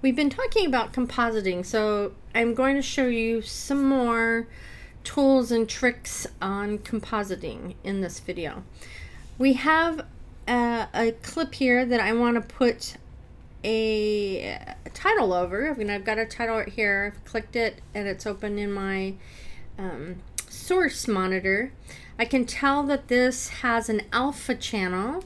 We've been talking about compositing, so I'm going to show you some more tools and tricks on compositing in this video. We have a clip here that I want to put a title over. I've got a title right here. I've clicked it and it's open in my source monitor. I can tell that this has an alpha channel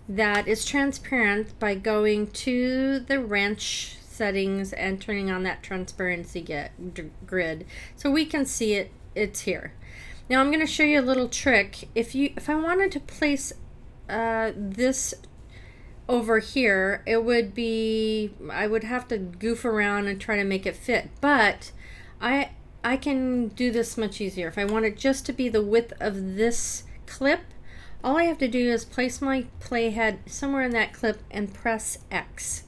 that is transparent by going to the wrench settings and turning on that transparency grid so we can see it's here. Now I'm going to show you a little trick. If I wanted to place this over here, it would be, I would have to goof around and try to make it fit, but I can do this much easier. If I want it just to be the width of this clip, all I have to do is place my playhead somewhere in that clip and press X.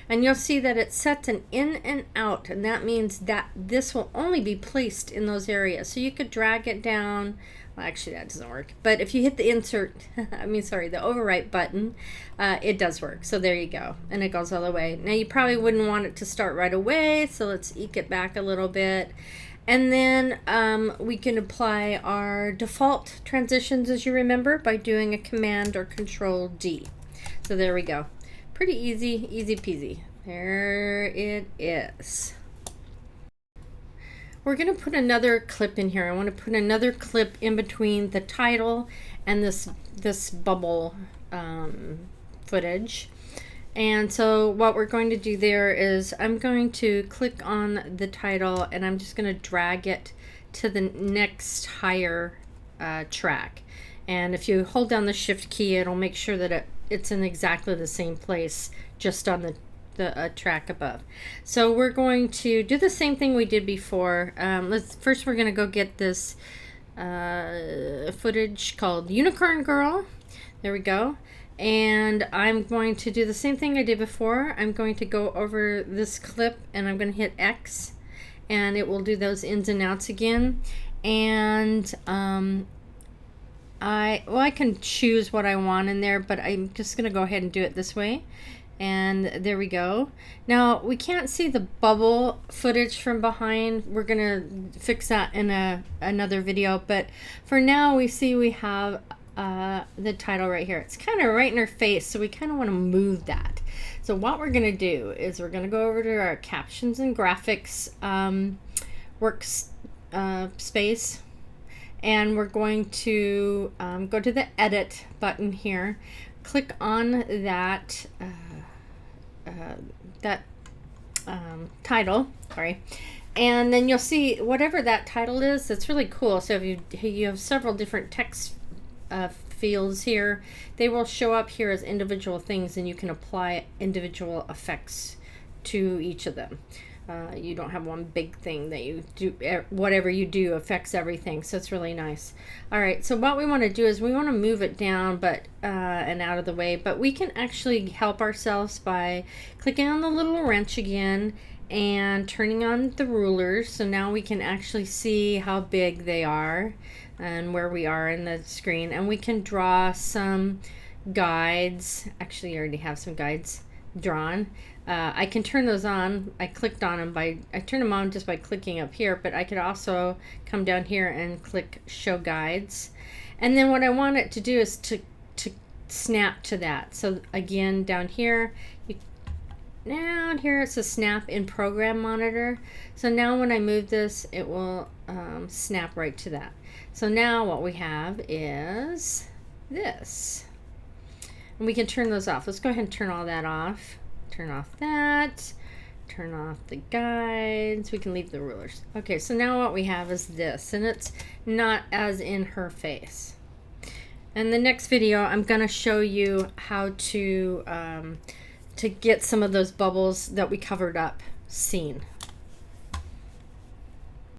And you'll see that it sets an in and out, and that means that this will only be placed in those areas. So you could drag it down. Well, actually that doesn't work. But if you hit the insert, the overwrite button, it does work. So there you go. And it goes all the way. Now you probably wouldn't want it to start right away, so let's eke it back a little bit. And then we can apply our default transitions, as you remember, by doing a Command or Control D. So there we go. Pretty easy, easy peasy. There it is. We're going to put another clip in here. I want to put another clip in between the title and this bubble footage. And so what we're going to do there is I'm going to click on the title and I'm just going to drag it to the next higher track. And if you hold down the shift key, it'll make sure that it's in exactly the same place, just on the track above. So we're going to do the same thing we did before. First we're going to go get this footage called Unicorn Girl. There we go. And I'm going to do the same thing I did before. I'm going to go over this clip and I'm going to hit X, and it will do those ins and outs again. And I can choose what I want in there, but I'm just going to go ahead and do it this way. And there we go. Now we can't see the bubble footage from behind. We're going to fix that in another video, but for now we see we have the title right here. It's kind of right in our face, so we kind of want to move that. So what we're going to do is we're going to go over to our captions and graphics space, and we're going to go to the edit button here, click on that title, sorry, and then you'll see whatever that title is. That's really cool. So if you have several different text fields here, they will show up here as individual things, and you can apply individual effects to each of them. You don't have one big thing that you do. Whatever you do affects everything, so it's really nice. All right, so what we want to do is we want to move it down and out of the way, but we can actually help ourselves by clicking on the little wrench again and turning on the rulers. So now we can actually see how big they are and where we are in the screen, and we can draw some guides. Actually, I already have some guides drawn. I can turn those on. I clicked on them I turned them on just by clicking up here, but I could also come down here and click show guides. And then what I want it to do is to snap to that. So again, down here it's a snap in program monitor. So now when I move this, it will snap right to that. So now what we have is this, and we can turn those off. Let's go ahead and turn all that off. Turn off that, turn off the guides, we can leave the rulers. Okay, so now what we have is this, and it's not as in her face. In the next video, I'm going to show you how to get some of those bubbles that we covered up seen.